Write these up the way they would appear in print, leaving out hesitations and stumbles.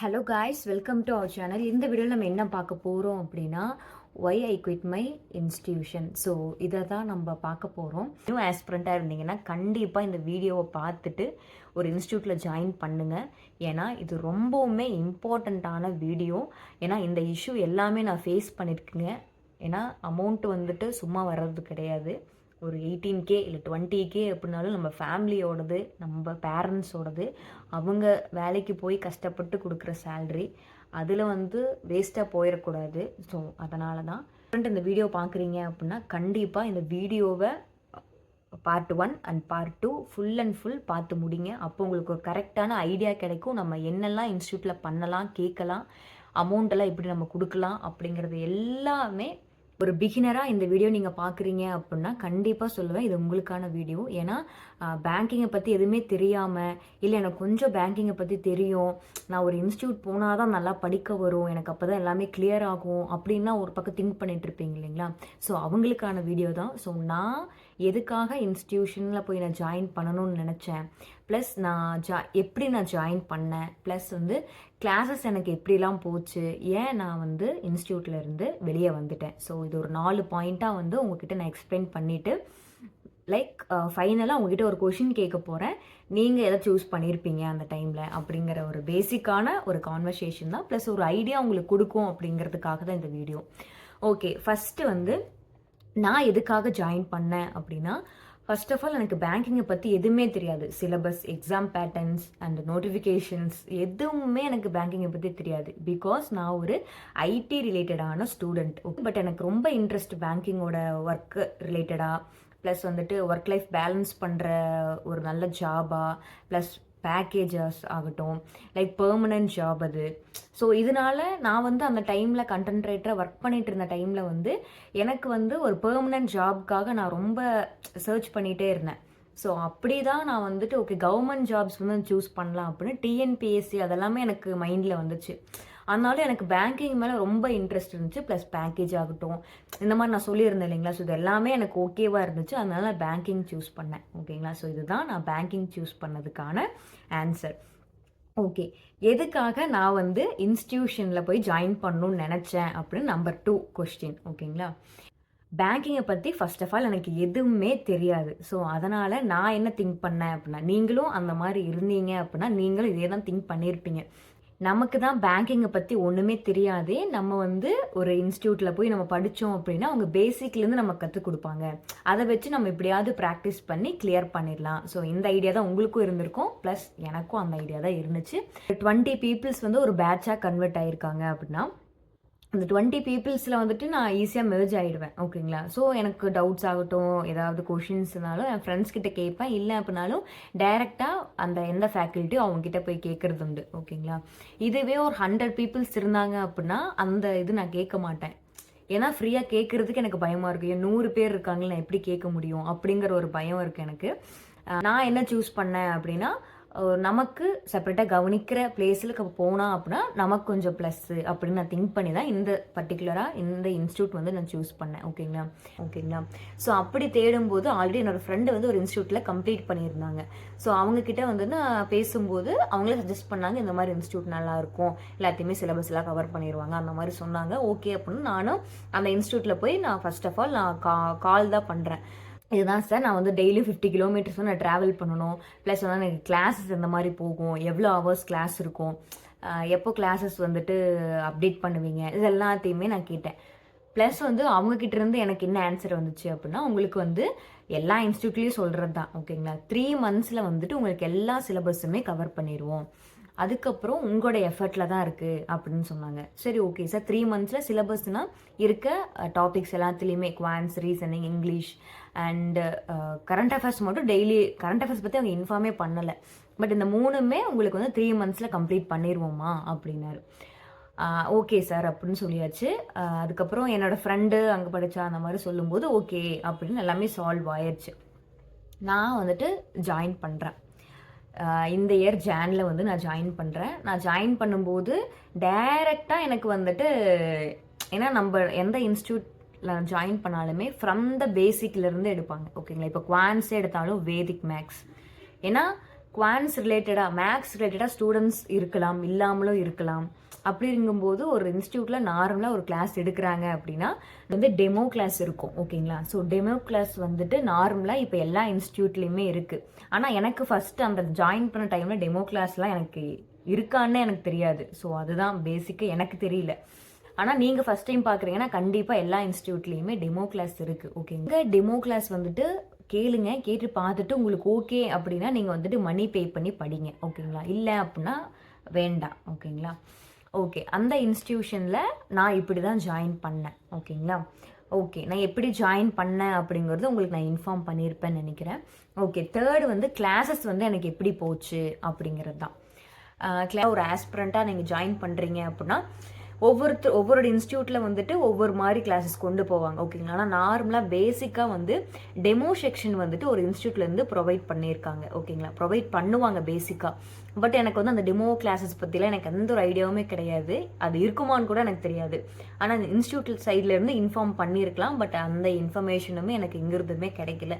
Hello guys, welcome to our channel. இந்த வீடியோவில் நம்ம என்ன பார்க்க போகிறோம் அப்படின்னா, why I quit my institution. So இதை தான் நம்ம பார்க்க போகிறோம். நியூ ஆஸ்பிரண்ட்டாக இருந்தீங்கன்னா கண்டிப்பாக இந்த வீடியோவை பார்த்துட்டு ஒரு இன்ஸ்டியூட்டில் ஜாயின் பண்ணுங்கள். ஏன்னா இது ரொம்பவுமே இம்பார்ட்டண்ட்டான வீடியோ. ஏன்னா இந்த இஷ்யூ எல்லாமே நான் ஃபேஸ் பண்ணியிருக்கேங்க. ஏன்னா அமௌண்ட் வந்துட்டு சும்மா வர்றது கிடையாது. ஒரு 18K இல்லை 20K அப்படின்னாலும் நம்ம ஃபேமிலியோடது, நம்ம பேரண்ட்ஸோடது, அவங்க வேலைக்கு போய் கஷ்டப்பட்டு கொடுக்குற சேல்ரி, அதில் வேஸ்ட்டாக போயிடக்கூடாது. ஸோ அதனால தான் இந்த வீடியோ பார்க்குறீங்க அப்படின்னா கண்டிப்பாக இந்த வீடியோவை part 1 and part 2 full and full பார்த்து முடிங்க. அப்போ உங்களுக்கு ஒரு கரெக்டான ஐடியா கிடைக்கும். நம்ம என்னெல்லாம் இன்ஸ்டியூட்டில் பண்ணலாம், கேட்கலாம், அமௌண்ட்டெல்லாம் எப்படி நம்ம கொடுக்கலாம் அப்படிங்கிறது எல்லாமே. ஒரு பிகினராக இந்த வீடியோ நீங்கள் பார்க்குறீங்க அப்படின்னா கண்டிப்பாக சொல்லுவேன், இது உங்களுக்கான வீடியோ. ஏன்னா பேங்கிங்கை பற்றி எதுவுமே தெரியாமல், இல்லை எனக்கு கொஞ்சம் பேங்கிங்கை பற்றி தெரியும், நான் ஒரு இன்ஸ்டியூட் போனால் தான் நல்லா படிக்க வரும், எனக்கு அப்போ தான் எல்லாமே கிளியர் ஆகும் அப்படின்னா ஒரு பக்கம் திங்க் பண்ணிட்டு இருப்பீங்க இல்லைங்களா? ஸோ அவங்களுக்கான வீடியோ தான். ஸோ நான் எதுக்காக இன்ஸ்டியூஷனில் போய் நான் ஜாயின் பண்ணணும்னு நினச்சேன், ப்ளஸ் நான் எப்படி நான் ஜாயின் பண்ணேன், ப்ளஸ் கிளாஸஸ் எனக்கு எப்படிலாம் போச்சு, ஏன் நான் இன்ஸ்டியூட்டில் இருந்து வெளியே வந்துட்டேன். ஸோ இது ஒரு 4 பாயிண்ட்டாக உங்ககிட்ட நான் எக்ஸ்பிளைன் பண்ணிவிட்டு ஃபைனலாக உங்ககிட்ட ஒரு கொஷின் கேட்க போகிறேன். நீங்கள் எதை சூஸ் பண்ணியிருப்பீங்க அந்த டைமில் அப்படிங்கிற ஒரு பேசிக்கான ஒரு கான்வர்சேஷன் தான், ப்ளஸ் ஒரு ஐடியா உங்களுக்கு கொடுக்கும் அப்படிங்கிறதுக்காக தான் இந்த வீடியோ. ஓகே, ஃபஸ்ட்டு நான் எதுக்காக ஜாயின் பண்ணேன் அப்படின்னா, ஃபர்ஸ்ட் ஆஃப் ஆல் எனக்கு பேங்கிங்கை பற்றி எதுவுமே தெரியாது. Syllabus, exam patterns and notifications எதுவுமே எனக்கு பேங்கிங்கை பற்றி தெரியாது. பிகாஸ் நான் ஒரு ஐடி ரிலேட்டடான ஸ்டூடெண்ட். பட் எனக்கு ரொம்ப இன்ட்ரெஸ்ட் பேங்கிங்கோட ஒர்க் ரிலேட்டடாக, ப்ளஸ் ஒர்க் லைஃப் பேலன்ஸ் பண்ணுற ஒரு நல்ல ஜாபாக, ப்ளஸ் பேக்கேஜஸ் ஆகட்டும், பெர்மனன்ட் ஜாப் அது. ஸோ இதனால நான் அந்த டைமில் கண்டென்ட் ரைட்டராக ஒர்க் பண்ணிட்டு இருந்த டைமில் எனக்கு ஒரு பெர்மனன்ட் ஜாப்க்காக நான் ரொம்ப சர்ச் பண்ணிகிட்டே இருந்தேன். ஸோ அப்படி தான் நான் ஓகே கவர்மெண்ட் ஜாப்ஸ் சூஸ் பண்ணலாம் அப்படின்னு டிஎன்பிஎஸ்சி அதெல்லாமே எனக்கு மைண்டில் வந்துச்சு. அதனால எனக்கு பேங்கிங் மேலே ரொம்ப இன்ட்ரெஸ்ட் இருந்துச்சு. ப்ளஸ் பேக்கேஜ் ஆகட்டும், இந்த மாதிரி நான் சொல்லியிருந்தேன் இல்லைங்களா? ஸோ இது எல்லாமே எனக்கு ஓகேவாக இருந்துச்சு. அதனால நான் பேங்கிங் சூஸ் பண்ணேன். ஓகேங்களா? ஸோ இதுதான் நான் பேங்கிங் சூஸ் பண்ணதுக்கான ஆன்சர். ஓகே, எதுக்காக நான் இன்ஸ்டியூஷனில் போய் ஜாயின் பண்ணணும்னு நினச்சேன் அப்படின்னு நம்பர் 2 கொஸ்டின். ஓகேங்களா? பேங்கிங்கை பற்றி ஃபர்ஸ்ட் ஆஃப் ஆல் எனக்கு எதுவுமே தெரியாது. ஸோ அதனால் நான் என்ன திங்க் பண்ணேன் அப்படின்னா, நீங்களும் அந்த மாதிரி இருந்தீங்க அப்படின்னா நீங்களும் இதே தான் திங்க் பண்ணியிருப்பீங்க. நமக்கு தான் பேங்கிங்கை பற்றி ஒன்றுமே தெரியாதே, நம்ம ஒரு இன்ஸ்டியூட்டில் போய் நம்ம படித்தோம் அப்படின்னா அவங்க பேசிக்லேருந்து நமக்கு கற்றுக் கொடுப்பாங்க, அதை வச்சு நம்ம எப்படியாவது ப்ராக்டிஸ் பண்ணி கிளியர் பண்ணிடலாம். ஸோ இந்த ஐடியா தான் உங்களுக்கும் இருந்திருக்கும், ப்ளஸ் எனக்கும் அந்த ஐடியா தான் இருந்துச்சு. 20 பீப்புள்ஸ் ஒரு பேட்சாக கன்வெர்ட் ஆகியிருக்காங்க அப்படின்னா அந்த 20 பீப்புள்ஸில் நான் ஈஸியாக மெர்ஜ் ஆகிடுவேன். ஓகேங்களா? ஸோ எனக்கு டவுட்ஸ் ஆகட்டும், ஏதாவது கொஷின்ஸ்னாலும் என் ஃப்ரெண்ட்ஸ் கிட்ட கேட்பேன், இல்லை அப்படின்னாலும் டைரெக்டாக அந்த எந்த ஃபேக்கல்ட்டியும் அவங்ககிட்ட போய் கேட்குறது உண்டு. ஓகேங்களா? இதுவே ஒரு 100 பீப்புள்ஸ் இருந்தாங்க அப்படின்னா அந்த இது நான் கேட்க மாட்டேன். ஏன்னா ஃப்ரீயாக கேட்குறதுக்கு எனக்கு பயமாக இருக்குது. 100 பேர் இருக்காங்களே, நான் எப்படி கேட்க முடியும் அப்படிங்கிற ஒரு பயம் இருக்குது எனக்கு. நான் என்ன சூஸ் பண்ணேன் அப்படின்னா, நமக்கு செப்பரேட்டாக கவனிக்கிற பிளேஸில் போனால் அப்படின்னா நமக்கு கொஞ்சம் ப்ளஸ்ஸு அப்படின்னு நான் திங்க் பண்ணி தான் இந்த பர்டிகுலராக இந்த இன்ஸ்டியூட் நான் சூஸ் பண்ணேன். ஓகேங்களா? ஸோ அப்படி தேடும்போது ஆல்ரெடி என்னோடய ஃப்ரெண்டு ஒரு இன்ஸ்டியூட்டில் கம்ப்ளீட் பண்ணியிருந்தாங்க. ஸோ அவங்கக்கிட்ட நான் பேசும்போது அவங்களே சஜஸ்ட் பண்ணாங்க, இந்த மாதிரி இன்ஸ்டியூட் நல்லாயிருக்கும், எல்லாத்தையுமே சிலபஸ்லாம் கவர் பண்ணிடுவாங்க அந்த மாதிரி சொன்னாங்க. ஓகே அப்படின்னு நானும் அந்த இன்ஸ்டியூட்டில் போய் நான் ஃபர்ஸ்ட் ஆஃப் ஆல் நான் கால் தான் பண்ணுறேன். இதுதான் சார், நான் டெய்லியும் 50 கிலோமீட்டர்ஸ் நான் ட்ராவல் பண்ணணும், ப்ளஸ் எனக்கு கிளாஸஸ் இந்த மாதிரி போகும், எவ்வளோ ஹவர்ஸ் கிளாஸ் இருக்கும், எப்போ கிளாஸஸ் அப்டேட் பண்ணுவீங்க, இது எல்லாத்தையுமே நான் கேட்டேன். ப்ளஸ் அவங்கக்கிட்ட இருந்து எனக்கு என்ன ஆன்சர் வந்துச்சு அப்படின்னா, உங்களுக்கு எல்லா இன்ஸ்டியூட்லேயும் சொல்கிறது தான். ஓகேங்களா? 3 மந்த்ஸில் உங்களுக்கு எல்லா சிலபஸுமே கவர் பண்ணிடுவோம், அதுக்கப்புறம் உங்களோட எஃபர்ட்டில் தான் இருக்குது அப்படின்னு சொன்னாங்க. சரி, ஓகே சார், 3 மந்த்ஸில் சிலபஸ்னால் இருக்க டாபிக்ஸ் எல்லாத்துலேயுமே quants, reasoning, English and current affairs மட்டும் டெய்லி கரண்ட் அஃபேர்ஸ் பற்றி அவங்க இன்ஃபார்மே பண்ணலை. பட் இந்த 3மே உங்களுக்கு 3 மந்த்ஸில் கம்ப்ளீட் பண்ணிடுவோமா அப்படின்னாரு. ஓகே சார் அப்படின்னு சொல்லியாச்சு. அதுக்கப்புறம் என்னோடய ஃப்ரெண்டு அங்கே படித்தா அந்த மாதிரி சொல்லும்போது ஓகே அப்படின்னு எல்லாமே சால்வ் ஆயிடுச்சு. நான் ஜாயின் பண்ணுறேன். இந்த இயர் ஜானில் நான் ஜாயின் பண்ணுறேன். நான் ஜாயின் பண்ணும்போது டைரெக்டாக எனக்கு ஏன்னா நம்ம எந்த இன்ஸ்டியூட்டில் ஜாயின் பண்ணாலுமே ஃப்ரம் த பேசிக்லேருந்து எடுப்பாங்க. ஓகேங்களா? இப்போ குவான்ஸே எடுத்தாலும் வேதிக் மேக்ஸ், ஏன்னா குவான்ஸ் ரிலேட்டடாக மேக்ஸ் ரிலேட்டடாக ஸ்டூடெண்ட்ஸ் இருக்கலாம், இல்லாமலும் இருக்கலாம். அப்படிங்கும்போது ஒரு இன்ஸ்டியூட்டில் நார்மலாக ஒரு கிளாஸ் எடுக்கிறாங்க அப்படின்னா வந்து டெமோ கிளாஸ் இருக்கும். ஓகேங்களா? ஸோ டெமோ கிளாஸ் வந்துட்டு நார்மலாக இப்போ எல்லா இன்ஸ்டியூட்லேயுமே இருக்குது. ஆனால் எனக்கு ஃபஸ்ட்டு அந்த ஜாயின் பண்ண டைமில் டெமோ கிளாஸ்லாம் எனக்கு இருக்கான்னு எனக்கு தெரியாது. ஸோ அதுதான் பேசிக்கு எனக்கு தெரியல. ஆனால் நீங்கள் ஃபஸ்ட் டைம் பார்க்குறீங்கன்னா கண்டிப்பாக எல்லா இன்ஸ்டியூட்லேயுமே டெமோ கிளாஸ் இருக்குது. ஓகேங்க? டெமோ கிளாஸ் வந்துட்டு கேளுங்க, கேட்டு பார்த்துட்டு உங்களுக்கு ஓகே அப்படின்னா நீங்கள் வந்துட்டு மணி பே பண்ணி படிங்க. ஓகேங்களா? இல்லை அப்படின்னா வேண்டாம். ஓகேங்களா? ஓகே, அந்த இன்ஸ்டியூஷனில் நான் இப்படி தான் ஜாயின் பண்ணேன். ஓகேங்களா? ஓகே, நான் எப்படி ஜாயின் பண்ணேன் அப்படிங்கிறது உங்களுக்கு நான் இன்ஃபார்ம் பண்ணியிருப்பேன்னு நினைக்கிறேன். ஓகே, தேர்டு வந்து கிளாஸஸ் வந்து எனக்கு எப்படி போச்சு அப்படிங்கிறது தான். ஒரு ஆஸ்பிரண்ட்டாக நீங்கள் ஜாயின் பண்ணுறீங்க அப்படின்னா ஒவ்வொரு இன்ஸ்டியூட்டில் வந்துட்டு ஒவ்வொரு மாதிரி கிளாஸஸ் கொண்டு போவாங்க. ஓகேங்களா? ஆனால் நார்மலாக பேசிக்காக வந்து டெமோ செக்ஷன் வந்துட்டு ஒரு இன்ஸ்டியூட்லேருந்து ப்ரொவைட் பண்ணியிருக்காங்க. ஓகேங்களா? ப்ரொவைட் பண்ணுவாங்க பேசிக்காக. பட் எனக்கு வந்து அந்த டெமோ கிளாஸஸ் பற்றிலாம் எனக்கு எந்த ஒரு ஐடியாவுமே கிடையாது. அது இருக்குமான்னு கூட எனக்கு தெரியாது. ஆனால் அந்த இன்ஸ்டியூட் சைட்லேருந்து இன்ஃபார்ம் பண்ணியிருக்கலாம். பட் அந்த இன்ஃபர்மேஷனுமே எனக்கு இங்கிருந்துமே கிடைக்கல.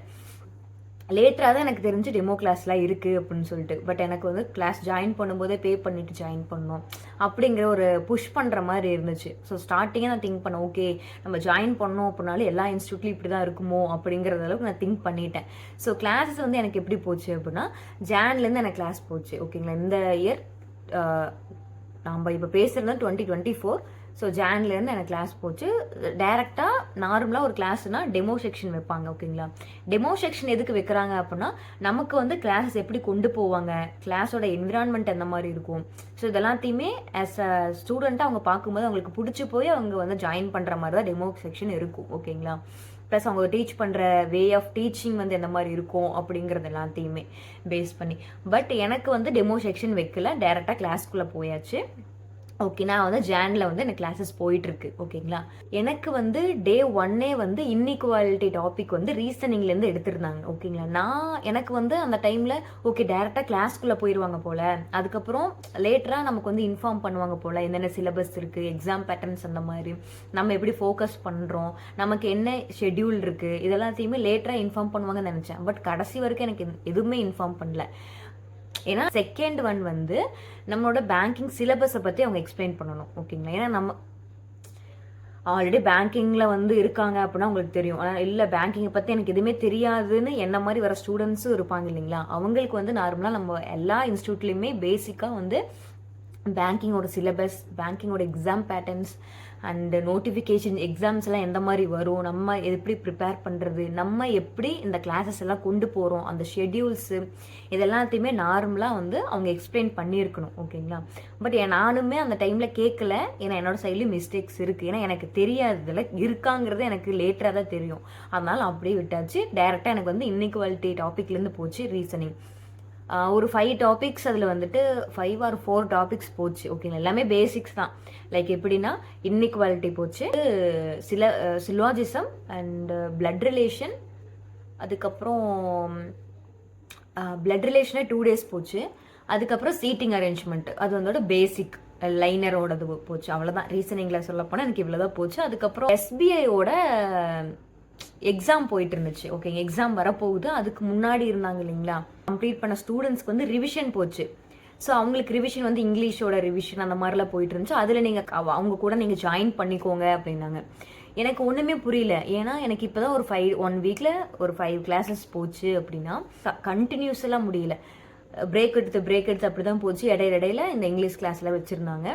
லேட்டராக தான் எனக்கு தெரிஞ்சு டெமோ கிளாஸ்லாம் இருக்குது அப்படின்னு சொல்லிட்டு. பட் எனக்கு வந்து கிளாஸ் ஜாயின் பண்ணும்போதே பே பண்ணிவிட்டு ஜாயின் பண்ணோம் அப்படிங்கிற ஒரு புஷ் பண்ணுற மாதிரி இருந்துச்சு. ஸோ ஸ்டார்டிங்கே நான் திங்க் பண்ணேன், ஓகே நம்ம ஜாயின் பண்ணோம் அப்படின்னாலும் எல்லா இன்ஸ்டியூட்லையும் இப்படி தான் இருக்குமோ அப்படிங்கிறது அளவுக்கு நான் திங்க் பண்ணிட்டேன். ஸோ கிளாஸஸ் வந்து எனக்கு எப்படி போச்சு அப்படின்னா ஜான்லேருந்து எனக்கு கிளாஸ் போச்சு. ஓகேங்களா? இந்த இயர் நம்ம இப்போ பேசுகிறது 2024. ஸோ ஜான்லேருந்து எனக்கு கிளாஸ் போச்சு. டைரெக்டாக நார்மலாக ஒரு கிளாஸ்னால் டெமோ செக்ஷன் வைப்பாங்க. ஓகேங்களா? டெமோ செக்ஷன் எதுக்கு வைக்கிறாங்க அப்படின்னா நமக்கு வந்து கிளாஸஸ் எப்படி கொண்டு போவாங்க, கிளாஸோட என்விரான்மெண்ட் எந்த மாதிரி இருக்கும், ஸோ இதெல்லாத்தையுமே ஆஸ் அ ஸ்டூடெண்ட்டாக அவங்க பார்க்கும்போது அவங்களுக்கு பிடிச்சி போய் அவங்க வந்து ஜாயின் பண்ணுற மாதிரி தான் டெமோ செக்ஷன் இருக்கும். ஓகேங்களா? ப்ளஸ் அவங்க டீச் பண்ணுற வே ஆஃப் டீச்சிங் வந்து எந்த மாதிரி இருக்கும் அப்படிங்கிறது எல்லாத்தையுமே பேஸ் பண்ணி. பட் எனக்கு வந்து டெமோ செக்ஷன் வைக்கல, டைரெக்டாக கிளாஸ்க்குள்ளே போயாச்சு. ஓகே, நான் வந்து ஜானில் வந்து எனக்கு கிளாஸஸ் போயிட்டுருக்கு. ஓகேங்களா? எனக்கு வந்து டே 1 வந்து இன்இக்வாலிட்டி டாபிக் வந்து ரீசனிங்லேருந்து எடுத்திருந்தாங்க. ஓகேங்களா? எனக்கு வந்து அந்த டைமில் ஓகே டேரெக்டாக கிளாஸ்க்குள்ளே போயிடுவாங்க போல், அதுக்கப்புறம் லேட்டராக நமக்கு வந்து இன்ஃபார்ம் பண்ணுவாங்க போல் என்னென்ன சிலபஸ் இருக்குது, எக்ஸாம் பேட்டர்ன்ஸ், அந்த மாதிரி நம்ம எப்படி ஃபோக்கஸ் பண்ணுறோம், நமக்கு என்ன ஷெட்யூல் இருக்குது, இதெல்லாத்தையுமே லேட்டராக இன்ஃபார்ம் பண்ணுவாங்கன்னு நினச்சேன். பட் கடைசி வரைக்கும் எனக்கு எதுவுமே இன்ஃபார்ம் பண்ணல. ஏன்னா செகண்ட் ஒன் வந்து நம்மளோட பேங்கிங் சிலபஸை பற்றி அவங்க எக்ஸ்பிளைன் பண்ணணும். ஓகேங்களா? ஏன்னா நம்ம ஆல்ரெடி பேங்கிங்கில் வந்து இருக்காங்க அப்படின்னா உங்களுக்கு தெரியும். ஆனால் இல்லை பேங்கிங்கை பற்றி எனக்கு எதுவுமே தெரியாதுன்னு என்ன மாதிரி வர ஸ்டூடெண்ட்ஸும் இருப்பாங்க இல்லைங்களா? அவங்களுக்கு வந்து நார்மலாக நம்ம எல்லா இன்ஸ்டியூட்லேயுமே பேசிக்காக வந்து பேங்கிங்கோட சிலபஸ், பேங்கிங்கோட exam patterns and notification exams எல்லாம் எந்த மாதிரி வரும், நம்ம எப்படி ப்ரிப்பேர் பண்ணுறது, நம்ம எப்படி இந்த கிளாஸஸ் எல்லாம் கொண்டு போகிறோம், அந்த ஷெட்யூல்ஸு இதெல்லாத்தையுமே நார்மலாக வந்து அவங்க எக்ஸ்பிளைன் பண்ணியிருக்கணும். ஓகேங்களா? பட் நானுமே அந்த டைமில் கேட்கல. ஏன்னா என்னோட சைட்லேயும் மிஸ்டேக்ஸ் இருக்குது. ஏன்னா எனக்கு தெரியாததில் இருக்காங்கிறது எனக்கு லேட்டராக தான் தெரியும். அதனால் அப்படியே விட்டாச்சு. டைரெக்டாக எனக்கு வந்து இன்இக்வாலிட்டி டாப்பிக்லேருந்து போச்சு ரீசனிங். ஒரு 5 டாபிக்ஸ் அதில் வந்துட்டு 5 or 4 டாபிக்ஸ் போச்சு. ஓகேங்களா? எல்லாமே பேசிக்ஸ் தான். லைக் எப்படின்னா இன்இக்வாலிட்டி போச்சு, சிலோஜிசம் அண்ட் பிளட் ரிலேஷன், அதுக்கப்புறம் பிளட் ரிலேஷனே 2 days போச்சு. அதுக்கப்புறம் சீட்டிங் அரேஞ்ச்மெண்ட், அது வந்து பேசிக் லைனரோடது போச்சு. அவ்வளோதான். ரீசனிங்கில் சொல்ல போனால் எனக்கு இவ்வளோதான் போச்சு. அதுக்கப்புறம் எஸ்பிஐயோட எக்ஸாம் போயிட்டு இருந்துச்சு. ஓகேங்க, எக்ஸாம் வரப்போகுது. அதுக்கு முன்னாடி இருந்தாங்க இல்லைங்களா, கம்ப்ளீட் பண்ண ஸ்டூடெண்ட்ஸ்க்கு வந்து ரிவிஷன் போச்சு. ஸோ அவங்களுக்கு ரிவிஷன் வந்து இங்கிலீஷோட ரிவிஷன் அந்த மாதிரிலாம் போயிட்டு இருந்துச்சு. அதில் நீங்கள் அவங்க கூட நீங்கள் ஜாயின் பண்ணிக்கோங்க அப்படின்னாங்க. எனக்கு ஒன்றுமே புரியல. ஏன்னா எனக்கு இப்போ தான் ஒரு 1 வீக்கில் ஒரு 5 கிளாஸஸ் போச்சு. அப்படின்னா கண்டினியூஸ் எல்லாம் முடியல, பிரேக் எடுத்து அப்படி தான் போச்சு. இடையில இந்த இங்கிலீஷ் கிளாஸ்லாம் வச்சுருந்தாங்க.